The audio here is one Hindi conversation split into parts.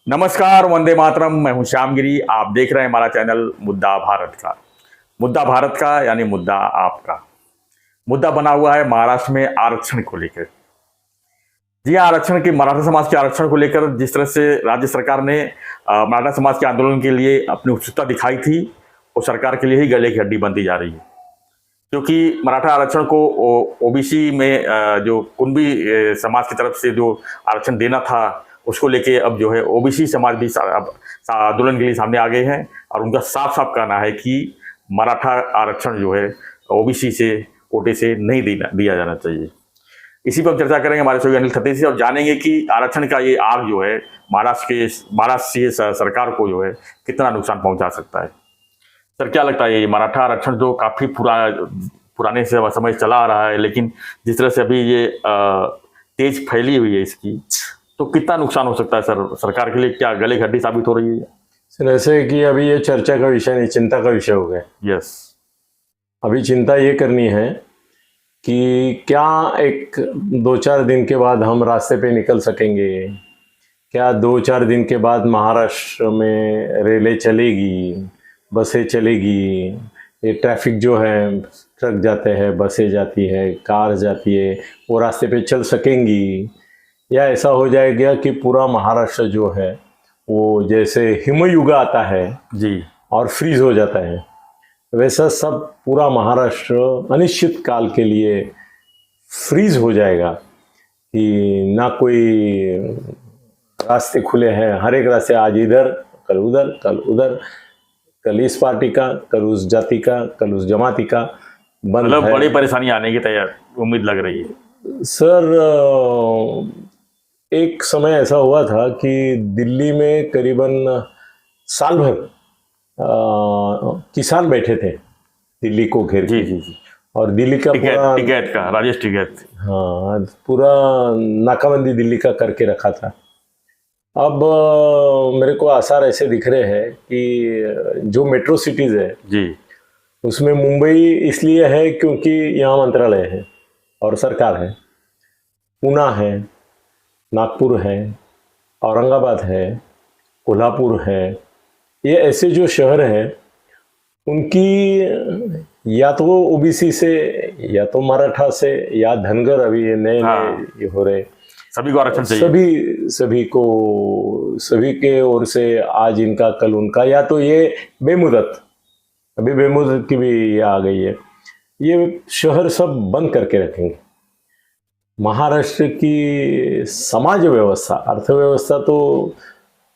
नमस्कार, वंदे मातरम। मैं हूं श्यामगिरी। आप देख रहे हैं हमारा चैनल मुद्दा भारत का। मुद्दा भारत का यानी मुद्दा आपका। मुद्दा बना हुआ है महाराष्ट्र में आरक्षण को लेकर। जी हाँ, आरक्षण की, मराठा समाज के आरक्षण को लेकर जिस तरह से राज्य सरकार ने मराठा समाज के आंदोलन के लिए अपनी उत्सुकता दिखाई थी, वो सरकार के लिए ही गले की हड्डी बनती जा रही है। क्योंकि मराठा आरक्षण को ओबीसी में जो कुंभी समाज की तरफ से जो आरक्षण देना था, उसको लेके अब जो है ओबीसी समाज भी अब आंदोलन के लिए सामने आ गए हैं। और उनका साफ साफ कहना है कि मराठा आरक्षण जो है ओबीसी से, कोटे से नहीं दिया जाना चाहिए। इसी पर हम चर्चा करेंगे हमारे सहयोगी अनिल खत्री से और जानेंगे कि आरक्षण का ये आग जो है महाराष्ट्र सरकार को जो है कितना नुकसान पहुंचा सकता है। सर, क्या लगता है ये मराठा आरक्षण जो काफी पुराने से समय चला आ रहा है, लेकिन जिस तरह से अभी ये तेज फैली हुई है इसकी, तो कितना नुकसान हो सकता है सर सरकार के लिए? क्या गले की हड्डी साबित हो रही है? सर, ऐसे कि अभी ये चर्चा का विषय नहीं, चिंता का विषय हो गया। यस। अभी चिंता ये करनी है कि क्या एक 2-4 दिन के बाद हम रास्ते पे निकल सकेंगे? क्या 2-4 दिन के बाद महाराष्ट्र में रेलें चलेगी, बसें चलेगी, ये ट्रैफिक जो है, ट्रक जाते हैं, बसें जाती है, कार जाती है, वो रास्ते पे चल सकेंगी? या ऐसा हो जाएगा कि पूरा महाराष्ट्र जो है वो जैसे हिमयुग आता है जी और फ्रीज हो जाता है, वैसा सब पूरा महाराष्ट्र अनिश्चित काल के लिए फ्रीज हो जाएगा कि ना कोई रास्ते खुले हैं। हर एक रास्ते आज इधर, कल उधर, कल उधर, कल इस पार्टी का, कल उस जाति का, कल उस जमाती का बंद है। बड़ी परेशानी आने की तैयार उम्मीद लग रही है सर। एक समय ऐसा हुआ था कि दिल्ली में करीबन साल भर किसान बैठे थे दिल्ली को घेर के। जी। और दिल्ली का पूरा टिकैत का, राजेश टिकैत, हाँ, पूरा नाकाबंदी दिल्ली का करके रखा था। अब मेरे को आसार ऐसे दिख रहे हैं कि जो मेट्रो सिटीज है जी, उसमें मुंबई इसलिए है क्योंकि यहाँ मंत्रालय है और सरकार है, पूना है, नागपुर है, औरंगाबाद है, कोल्हापुर है, ये ऐसे जो शहर हैं उनकी या तो ओबीसी से, या तो मराठा से, या धनगर, अभी ये नए ये हो रहे, सभी को आरक्षण चाहिए। सभी के ओर से आज इनका कल उनका, या तो ये बेमुदत, अभी बेमुदत की भी ये आ गई है। ये शहर सब बंद करके रखेंगे। महाराष्ट्र की समाज व्यवस्था, अर्थव्यवस्था तो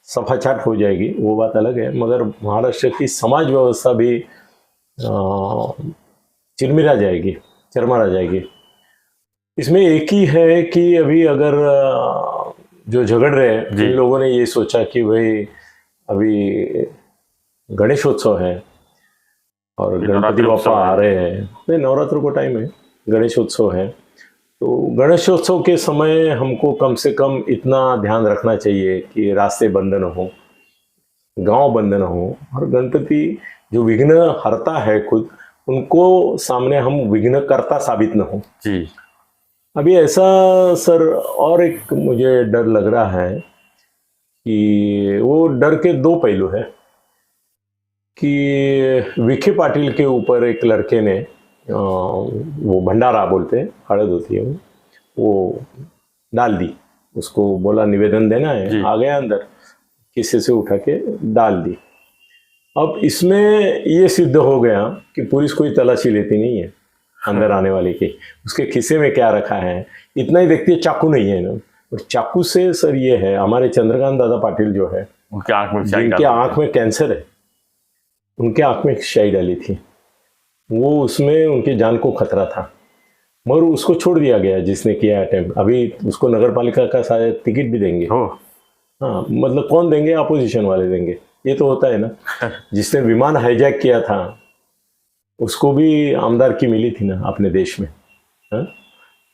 सफाचाट हो जाएगी, वो बात अलग है, मगर महाराष्ट्र की समाज व्यवस्था भी चिरमिरा जाएगी, चरमरा जाएगी। इसमें एक ही है कि अभी अगर जो झगड़ रहे हैं, जिन लोगों ने ये सोचा कि भाई अभी गणेशोत्सव है और गणपति बापा आ रहे हैं, नहीं, नवरात्र को टाइम है, गणेशोत्सव है, तो गणेशोत्सव के समय हमको कम से कम इतना ध्यान रखना चाहिए कि रास्ते बंद न हो, गांव बंद न हो, और गणपति जो विघ्न हरता है खुद, उनको सामने हम विघ्नकर्ता साबित न हो। जी। अभी ऐसा सर, और एक मुझे डर लग रहा है कि वो डर के दो पहलू है कि विखे पाटिल के ऊपर एक लड़के ने वो भंडारा बोलते हैं, हड़द होती है, वो डाल दी, उसको बोला निवेदन देना है, आ गया अंदर, किसी से उठा के डाल दी। अब इसमें ये सिद्ध हो गया कि पुलिस कोई तलाशी लेती नहीं है अंदर आने वाले की, उसके खिस्से में क्या रखा है इतना ही देखती है, चाकू नहीं है ना। और चाकू से सर ये है, हमारे चंद्रकांत दादा पाटिल जो है, उनके आंख में कैंसर है, उनके आंख में स्याही डाली थी, वो उसमें उनकी जान को खतरा था, मगर उसको छोड़ दिया गया जिसने किया अटेम्प्ट। अभी उसको नगर पालिका का शायद टिकट भी देंगे। हाँ, मतलब कौन देंगे? अपोजिशन वाले देंगे, ये तो होता है ना। जिसने विमान हाईजैक किया था उसको भी आमदार की मिली थी ना अपने देश में, हा?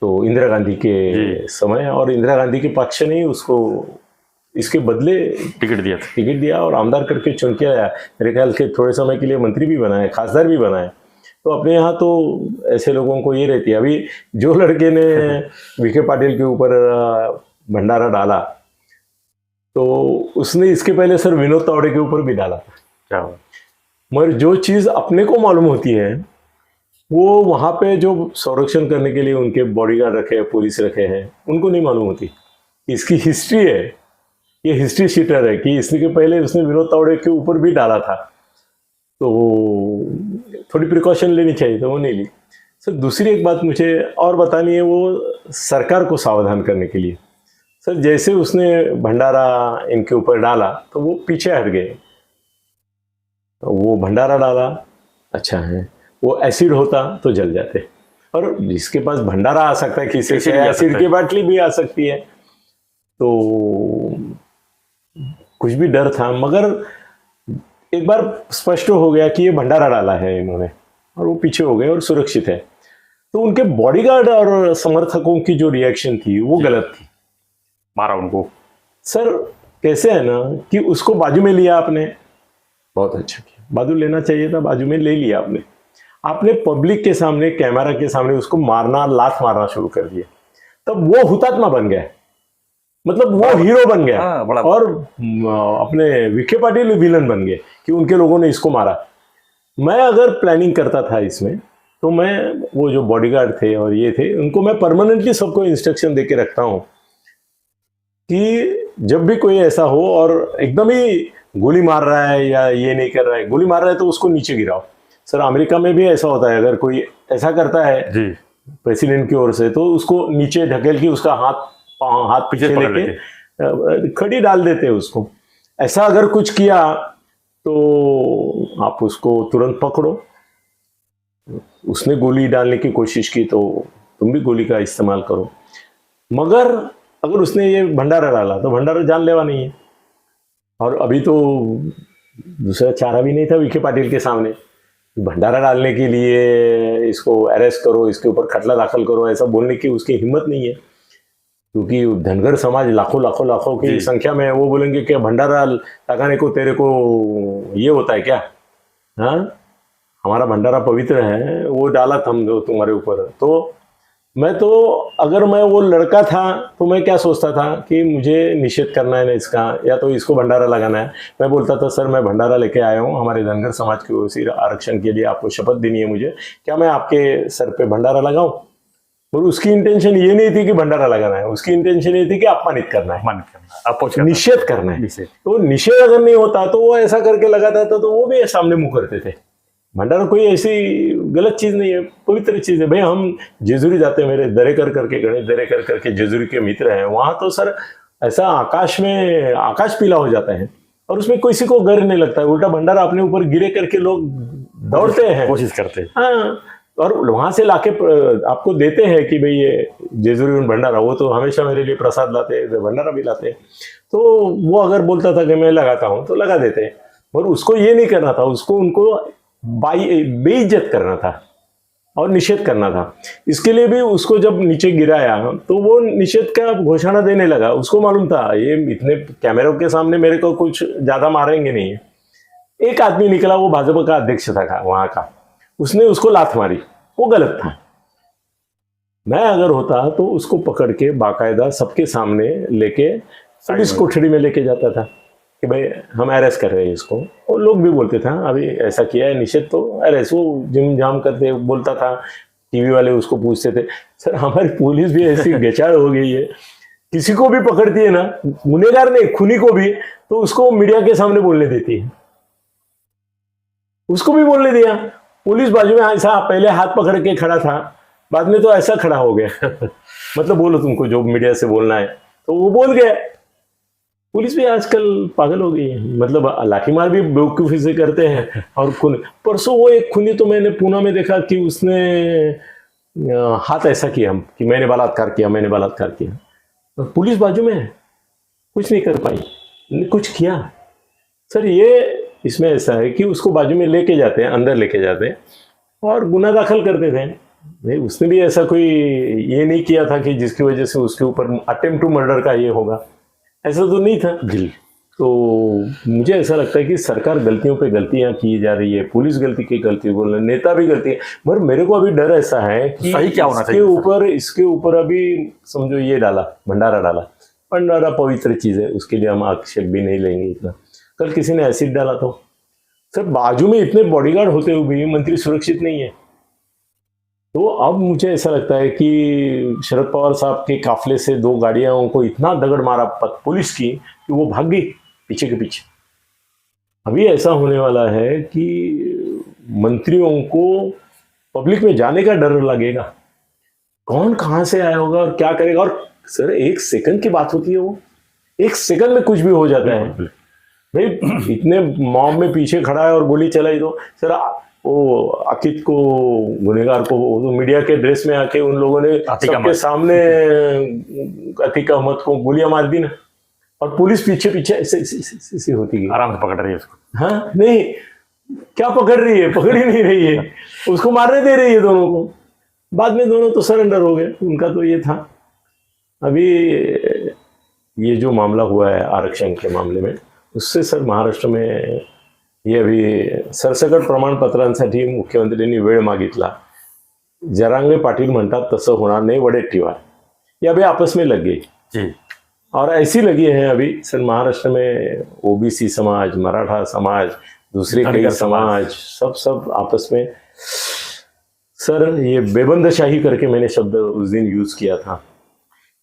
तो इंदिरा गांधी के समय, और इंदिरा गांधी के पक्ष ने उसको इसके बदले टिकट दिया और आमदार करके चुन के आया। मेरे ख्याल से थोड़े समय के लिए मंत्री भी बनाए, खासदार भी बनाए। तो अपने यहाँ तो ऐसे लोगों को ये रहती है। अभी जो लड़के ने विखे पाटिल के ऊपर भंडारा डाला, तो उसने इसके पहले सर विनोद तावड़े के ऊपर भी डाला था। क्या हुआ? मगर जो चीज़ अपने को मालूम होती है वो वहाँ पे जो संरक्षण करने के लिए उनके बॉडीगार्ड रखे हैं, पुलिस रखे हैं, उनको नहीं मालूम होती। इसकी हिस्ट्री है, ये हिस्ट्री शीटर है कि इसके पहले उसने विनोद तावड़े के ऊपर भी डाला था, तो थोड़ी प्रिकॉशन लेनी चाहिए, तो वो नहीं ली। सर दूसरी एक बात मुझे और बतानी है, वो सरकार को सावधान करने के लिए। सर जैसे उसने भंडारा इनके ऊपर डाला तो वो पीछे हट गए। वो भंडारा डाला, अच्छा है, वो एसिड होता तो जल जाते, और जिसके पास भंडारा आ सकता है किसी से एसिड की बाटली भी आ सकती है, तो कुछ भी डर था। मगर एक बार स्पष्ट हो गया कि ये भंडारा डाला है इन्होंने, और वो पीछे हो गए और सुरक्षित है। तो उनके बॉडीगार्ड और समर्थकों की जो रिएक्शन थी वो गलत थी। मारा उनको? सर कैसे है ना कि उसको बाजू में लिया आपने, बहुत अच्छा किया, बाजू लेना चाहिए था, बाजू में ले लिया आपने पब्लिक के सामने, कैमरा के सामने उसको मारना, लात मारना शुरू कर दिया। तब वो हुतात्मा बन गया, मतलब वो हीरो बन गया। और अपने विखे पाटिल विलन बन गए कि उनके लोगों ने इसको मारा। मैं अगर प्लानिंग करता था इसमें, तो मैं वो जो बॉडीगार्ड थे और ये थे, उनको मैं परमानेंटली सबको इंस्ट्रक्शन दे के रखता हूँ कि जब भी कोई ऐसा हो और एकदम ही गोली मार रहा है या ये नहीं कर रहा है, गोली मार रहा है तो उसको नीचे गिराओ। सर अमेरिका में भी ऐसा होता है, अगर कोई ऐसा करता है जी प्रेसिडेंट की ओर से, तो उसको नीचे ढकेल के उसका हाथ पीछे लेके खड़ी डाल देते हैं उसको। ऐसा अगर कुछ किया तो आप उसको तुरंत पकड़ो। उसने गोली डालने की कोशिश की तो तुम भी गोली का इस्तेमाल करो। मगर अगर उसने ये भंडारा डाला तो भंडारा जानलेवा नहीं है, और अभी तो दूसरा चारा भी नहीं था विखे पाटिल के सामने। भंडारा डालने के लिए इसको अरेस्ट करो, इसके ऊपर खटला दाखिल करो, ऐसा बोलने की उसकी हिम्मत नहीं है, क्योंकि धनगर समाज लाखों की संख्या में, वो बोलेंगे कि भंडारा लगाने को तेरे को ये होता है क्या? हाँ, हमारा भंडारा पवित्र है, वो डाला हम तुम्हारे ऊपर। तो मैं तो अगर मैं वो लड़का था तो मैं क्या सोचता था कि मुझे निषेध करना है ना इसका, या तो इसको भंडारा लगाना है। मैं बोलता था सर मैं भंडारा लेके आया हूँ हमारे धनगर समाज की ओर से आरक्षण के लिए, आपको शपथ देनी है मुझे, क्या मैं आपके सर पे भंडारा लगाऊं? और उसकी इंटेंशन ये नहीं थी कि भंडारा लगाना है, उसकी इंटेंशन ये थी कि अपमानित करना है, निषेध करना है। तो निषेध अगर नहीं होता तो वो ऐसा करके लगाता था, तो वो भी सामने मुंह करते थे। भंडारा कोई ऐसी गलत चीज नहीं है, पवित्र चीज है। भाई हम जेजुरी जाते हैं, मेरे दरेकर करके, गणेश दरेकर करके जेजुरी के मित्र हैं, वहां तो सर ऐसा आकाश पीला हो जाता है और उसमें किसी को गर्व नहीं लगता है। उल्टा भंडारा अपने ऊपर गिरे करके लोग दौड़ते हैं, कोशिश करते हैं। हाँ, और वहां से लाके आपको देते हैं कि भाई ये जेजुरी भंडारा, वो तो हमेशा मेरे लिए प्रसाद लाते हैं, भंडारा भी लाते हैं। तो वो अगर बोलता था कि मैं लगाता हूँ तो लगा देते हैं, और उसको ये नहीं करना था, उसको उनको बेइज्जत करना था और निषेध करना था। इसके लिए भी उसको जब नीचे गिराया तो वो निषेध का घोषणा देने लगा। उसको मालूम था ये इतने कैमरों के सामने मेरे को कुछ ज्यादा मारेंगे नहीं। एक आदमी निकला, वो भाजपा का अध्यक्ष था वहां का, उसने उसको लात मारी, वो गलत था। मैं अगर होता तो उसको पकड़ के बाकायदा सबके सामने लेके पुलिस कोठरी में लेके जाता था कि भाई हम अरेस्ट कर रहे हैं इसको। और लोग भी बोलते थे अभी ऐसा किया है निषेध तो अरेस्ट, वो जिम जाम करते बोलता था, टीवी वाले उसको पूछते थे। सर हमारी पुलिस भी ऐसी बेचार हो गई है, किसी को भी पकड़ती है ना, गुनहगार नहीं खूनी को भी, तो उसको मीडिया के सामने बोलने देती है। उसको भी बोलने दिया, पुलिस बाजू में ऐसा पहले हाथ पकड़ के खड़ा था, बाद में तो ऐसा खड़ा हो गया मतलब बोलो तुमको जो मीडिया से बोलना है, तो वो बोल गया। पुलिस भी आजकल पागल हो गई है, मतलब लाठीमार भी बेवकूफी से करते हैं। और खून, परसों वो एक खूनी तो मैंने पुणे में देखा कि उसने हाथ ऐसा किया कि मैंने बलात्कार किया, और पुलिस बाजू में है, कुछ नहीं कर पाई, कुछ किया। सर ये इसमें ऐसा है कि उसको बाजू में लेके जाते हैं, अंदर लेके जाते हैं और गुनाह दाखिल करते थे। नहीं, उसने भी ऐसा कोई ये नहीं किया था कि जिसकी वजह से उसके ऊपर अटेम्प्ट टू मर्डर का ये होगा, ऐसा तो नहीं था जी। तो मुझे ऐसा लगता है कि सरकार गलतियों पे गलतियां की जा रही है, पुलिस गलती की गलती बोल रहे, नेता भी गलती है। मगर मेरे को अभी डर ऐसा है कि सही क्या होना चाहिए इसके ऊपर अभी समझो ये डाला, भंडारा डाला, बड़ा पवित्र चीज़ है, उसके लिए हम आक्षेप भी नहीं लेंगे इतना। कल किसी ने एसिड डाला तो सर बाजू में इतने बॉडीगार्ड होते हुए भी मंत्री सुरक्षित नहीं है। तो अब मुझे ऐसा लगता है कि शरद पवार साहब के काफिले से 2 गाड़ियों को इतना दगड़ मारा पुलिस की कि वो भाग गई पीछे के पीछे। अभी ऐसा होने वाला है कि मंत्रियों को पब्लिक में जाने का डर लगेगा, कौन कहां से आया होगा और क्या करेगा। और सर 1 सेकंड की बात होती है, वो 1 सेकंड में कुछ भी हो जाता है भाई। इतने मॉब में पीछे खड़ा है और गोली चलाई तो सर वो अकित को, गुनहगार को, तो मीडिया के ड्रेस में आके उन लोगों ने सबके सामने अतीक अहमद को गोलियां मार दी ना, और पुलिस पीछे पीछे ऐसे होती गई, आराम से पकड़ रही है उसको। हाँ नहीं, क्या पकड़ रही है, पकड़ ही नहीं रही है, उसको मारने दे रही है दोनों को। बाद में दोनों तो सरेंडर हो गए, उनका तो ये था। अभी ये जो मामला हुआ है आरक्षण के मामले में, उससे सर महाराष्ट्र में ये अभी सरसकट प्रमाणपत्रांसाठी मुख्यमंत्र्यांनी वेळ मागितला। जरांगे पाटील म्हणतात तसं होणार नाही, वडेट्टीवार ये अभी आपस में लग गई जी। और ऐसी लगी है अभी सर महाराष्ट्र में ओबीसी समाज, मराठा समाज, दूसरे कई समाज सब आपस में। सर ये बेबंदशाही करके मैंने शब्द उस दिन यूज किया था।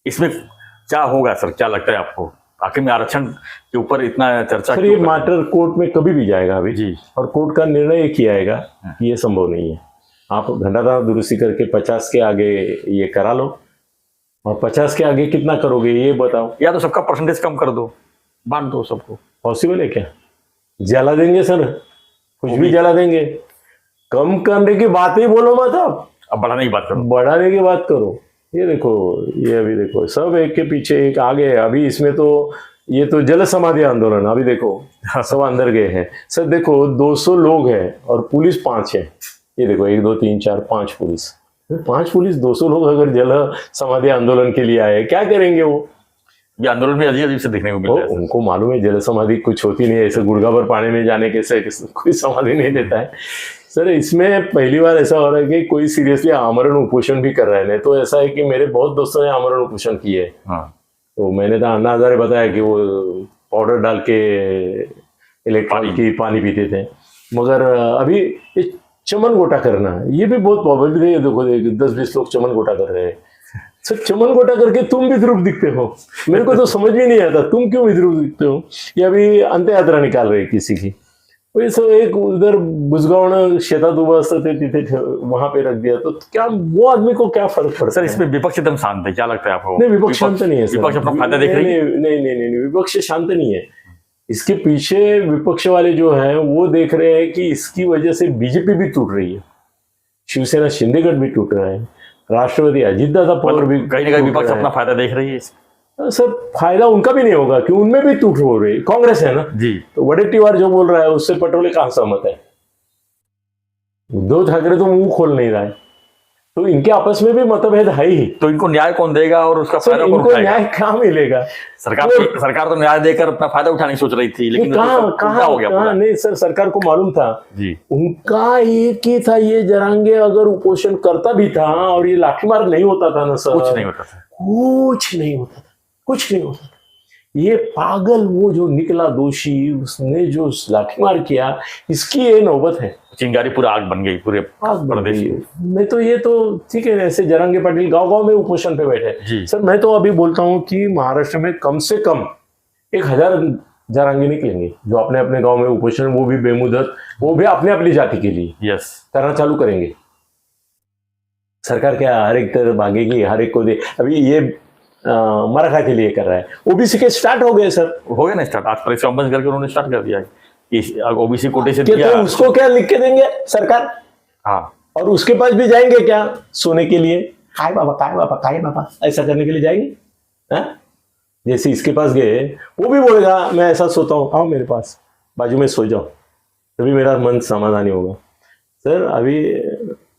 इसमें क्या होगा सर, क्या लगता है आपको? आखिर में आरक्षण के ऊपर इतना चर्चा सर ये मैटर कोर्ट में कभी भी जाएगा अभी जी, और कोर्ट का निर्णय एक ही आएगा कि ये संभव नहीं है। आप घंटादार दुरुस्ती करके 50 के आगे ये करा लो, और 50 के आगे कितना करोगे ये बताओ। या तो सबका परसेंटेज कम कर दो, बांट दो सबको। पॉसिबल है क्या? जला देंगे सर, कुछ भी जला देंगे। कम करने की बात ही बोलो मत, अब बढ़ाने की बात करो, बढ़ाने की बात करो। ये देखो, ये अभी देखो सब एक के पीछे एक आगे है। अभी इसमें तो ये तो जल समाधि आंदोलन, अभी देखो सब अंदर गए हैं सर। देखो 200 लोग हैं और पुलिस 5 है। ये देखो 1 2 3 4 5 पुलिस, 5 पुलिस, 200 लोग अगर जल समाधि आंदोलन के लिए आए, क्या करेंगे वो? ये आंदोलन में अजीब अजीब से देखने को मिलता है। उनको मालूम है जल समाधि कुछ होती नहीं है, ऐसे गुड़गा भर पानी में जाने के से कोई समाधि नहीं देता है सर। इसमें पहली बार ऐसा हो रहा है कि कोई सीरियसली आमरण उपोषण भी कर रहे हैं। नहीं तो ऐसा है कि मेरे बहुत दोस्तों ने आमरण उपोषण किए। हाँ। तो मैंने तो अन्ना हजारे बताया कि वो पाउडर डाल के इलेक्ट्रॉल की पानी पीते थे। मगर अभी ये चमन गोटा करना, ये भी बहुत प्रॉब्लम है। देखो 10-20 लोग चमन गोटा कर रहे हैं सर। चमन गोटा करके तुम विद्रूप दिखते हो, मेरे को तो समझ में नहीं आता तुम क्यों विद्रूप दिखते हो। ये अभी अंत्य यात्रा निकाल रहे किसी की, वैसे एक उधर बुजगावण शेतात उभं असतं ते तिथे वहां पे रख दिया, तो क्या वो आदमी को क्या फर्क पड़ता है? सर इसमें विपक्ष एकदम शांत है, क्या लगता है आपको? नहीं विपक्ष शांत नहीं है सर। विपक्ष अपना फायदा देख रही है। नहीं, विपक्ष शांत नहीं है। इसके पीछे विपक्ष वाले जो हैं वो देख रहे हैं कि इसकी वजह से बीजेपी भी टूट रही है, शिवसेना शिंदेगढ़ भी टूट रहा है, राष्ट्रवादी अजितदादा पवार भी कहीं ना कहीं विपक्ष अपना फायदा देख रही है। सर फायदा उनका भी नहीं होगा कि उनमें भी टूट हो रही। कांग्रेस है ना जी, तो वडेट्टीवार जो बोल रहा है उससे पटोले कहां सहमत है? उद्धव ठाकरे तो मुंह खोल नहीं रहा है, तो इनके आपस में भी मतभेद है ही। तो इनको न्याय कौन देगा और उसका फायदा कौन इनको उठाएगा? न्याय कहाँ मिलेगा? सरकार तो न्याय देकर अपना फायदा उठाने की सोच रही थी, लेकिन कहाँ हो गया पूरा। नहीं सर, सरकार को मालूम था जी, उनका एक ही था, ये जरांगे अगर उपोषण करता भी था और ये लाठीमार नहीं होता था ना सर, कुछ नहीं होता था, कुछ नहीं होता था, कुछ नहीं होता था। ये पागल वो जो निकला दोषी, उसने जो लाठीमार किया, इसकी ये नौबत है। चिंगारी पूरा आग बन गई पूरे आग बन प्रदेश गई। में। नहीं तो ये तो ठीक है, ऐसे जरांगे पाटिल गांव-गांव में उपोषण पे बैठे जी। सर। मैं तो अभी बोलता हूँ कि महाराष्ट्र में कम से कम 1000 जरांगे निकलेंगे जो अपने अपने गांव में उपोषण, वो भी बेमुदत, वो भी अपने अपनी जाति के लिए यस करना चालू करेंगे। सरकार क्या हर एक तरफ भागेगी, हर एक को दे। अभी ये मराठा के लिए कर रहा है, ओबीसी के स्टार्ट हो गए सर, हो गया ना स्टार्ट। आज प्रेस कॉन्फ्रेंस करके उन्होंने स्टार्ट कर दिया कि ओबीसी कोटे से तो दिया। उसको क्या लिख के देंगे सरकार? हाँ, और उसके पास भी जाएंगे क्या सोने के लिए? काय बाबा ऐसा करने के लिए जाएंगे? हाँ? जैसे इसके पास गए, वो भी बोलेगा मैं ऐसा सोता हूँ, आओ मेरे पास बाजू में सो जाओ, तभी मेरा मन समाधानी होगा। सर अभी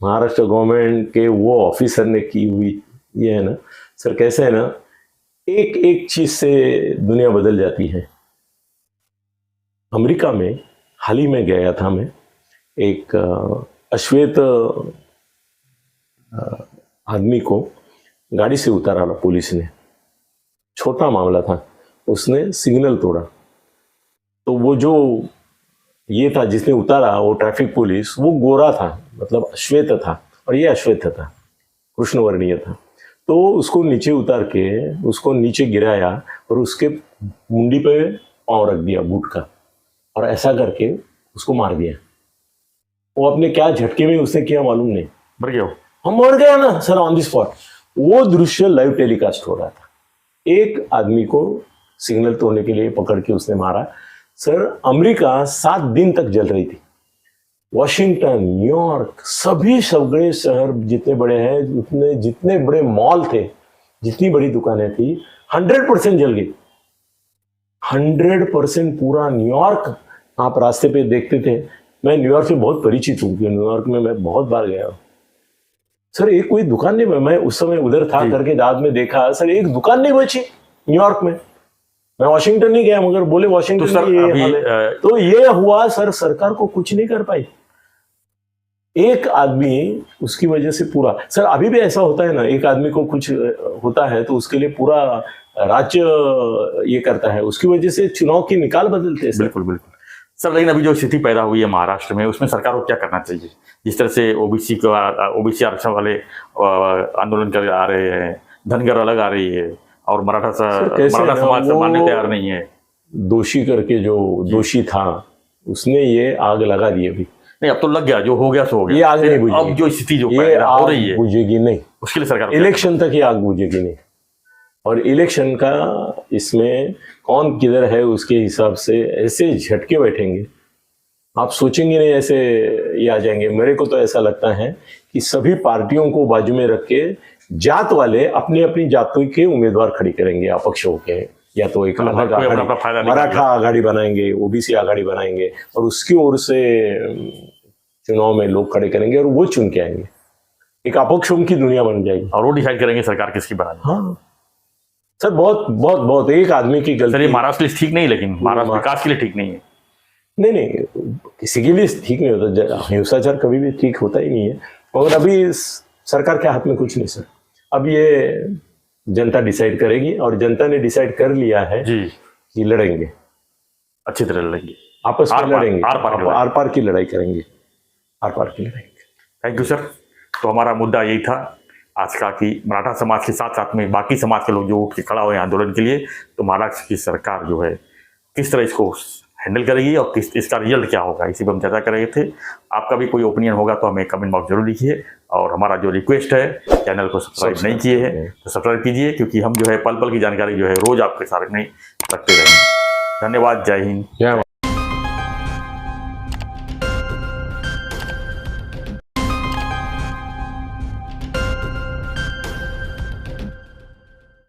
महाराष्ट्र गवर्नमेंट के वो ऑफिसर ने की हुई ये है ना सर, कैसे है ना, एक एक चीज से दुनिया बदल जाती है। अमेरिका में हाल ही में गया था मैं, एक अश्वेत आदमी को गाड़ी से उतारा पुलिस ने, छोटा मामला था, उसने सिग्नल तोड़ा। तो वो जो ये था जिसने उतारा, वो ट्रैफिक पुलिस, वो गोरा था, मतलब श्वेत था, और ये अश्वेत था, कृष्णवर्णीय था। तो उसको नीचे उतार के उसको नीचे गिराया और उसके मुंडी पे पाँव रख दिया बूट का, और ऐसा करके उसको मार दिया। वो अपने क्या झटके में उसने किया मालूम नहीं, मर गया वो। हम मर गया ना सर ऑन द स्पॉट। वो दृश्य लाइव टेलीकास्ट हो रहा था। एक आदमी को सिग्नल तोड़ने के लिए पकड़ के उसने मारा। सर अमेरिका 7 दिन तक जल रही थी। वॉशिंगटन, न्यूयॉर्क, सभी सगळे शहर जितने बड़े हैं, उतने जितने बड़े मॉल थे, जितनी बड़ी दुकानें थी, 100% जल गई। 100% पूरा न्यूयॉर्क आप रास्ते पे देखते थे। मैं न्यूयॉर्क से बहुत परिचित हूँ, क्योंकि न्यूयॉर्क में मैं बहुत बार गया हूँ। सर एक कोई दुकान नहीं, मैं उस समय उधर था करके बाद में देखा, सर एक दुकान नहीं बची न्यूयॉर्क में। मैं वॉशिंगटन नहीं गया, मगर बोले वॉशिंगटन तो सर में ये अभी, हाल है। तो ये हुआ सर, सरकार को कुछ नहीं कर पाई। एक आदमी उसकी वजह से पूरा, सर अभी भी ऐसा होता है ना, एक आदमी को कुछ होता है तो उसके लिए पूरा राज्य ये करता है, उसकी वजह से चुनाव की निकाल बदलते हैं सर। बिल्कुल बिल्कुल सर। लेकिन अभी जो स्थिति पैदा हुई है महाराष्ट्र में, उसमें सरकार को क्या करना चाहिए? जिस तरह से ओबीसी आरक्षण वाले आंदोलन कर आ रहे हैं, धनगर अलग आ रही है, और मराठा समाज से मानने तैयार नहीं है। दोषी करके जो दोषी था उसने ये आग लगा दी। अभी नहीं, अब तो लग गया, जो हो गया सो हो गया। ये आग नहीं बुझेगी। अब जो स्थिति जो ये पैदा हो रही आग है, बुझेगी नहीं, उसके लिए सरकार इलेक्शन तक ये आग बुझेगी नहीं। और इलेक्शन का इसमें कौन किधर है उसके हिसाब से ऐसे झटके बैठेंगे, आप सोचेंगे नहीं ऐसे ये आ जाएंगे। मेरे को तो ऐसा लगता है कि सभी पार्टियों को बाजू में रख के जात वाले अपनी अपनी जातों के उम्मीदवार खड़ी करेंगे, अपक्ष होके, या तो एक अलग आघाड़ी, मराठा आघाड़ी बनाएंगे, ओबीसी आघाड़ी बनाएंगे, और उसकी ओर से चुनाव में लोग खड़े करेंगे और वो चुन के आएंगे। एक अपक्षों की दुनिया बन जाएगी, और वो डिसाइड करेंगे सरकार किसकी बनानी। हाँ सर, बहुत बहुत बहुत एक आदमी की गलती। सर ये महाराष्ट्र के लिए ठीक नहीं, लेकिन महाराष्ट्र विकास के लिए ठीक नहीं है। नहीं, किसी के लिए ठीक नहीं होता, हिंसाचार कभी भी ठीक होता ही नहीं है। और अभी सरकार के हाथ में कुछ नहीं सर, अब ये जनता डिसाइड करेगी, और जनता ने डिसाइड कर लिया है जी कि लड़ेंगे, अच्छी तरह लड़ेंगे, आपस में लड़ेंगे, आर पार की लड़ाई करेंगे, आर पार की लड़ाई। Thank you sir. तो हमारा मुद्दा यही था आज का, कि मराठा समाज के साथ साथ में बाकी समाज के लोग जो उठ के खड़ा हुए आंदोलन के लिए, तो महाराष्ट्र की सरकार जो है किस तरह इसको हैंडल करेगी और किस इसका रिजल्ट क्या होगा, इसी पर हम चर्चा कर रहे थे। आपका भी कोई ओपिनियन होगा तो हमें कमेंट बॉक्स जरूर लिखिए, और हमारा जो रिक्वेस्ट है, चैनल को सब्सक्राइब नहीं किए हैं तो सब्सक्राइब कीजिए, क्योंकि हम जो है पल पल की जानकारी जो है रोज आपके सामने रखते रहेंगे। धन्यवाद। जय हिंद, जय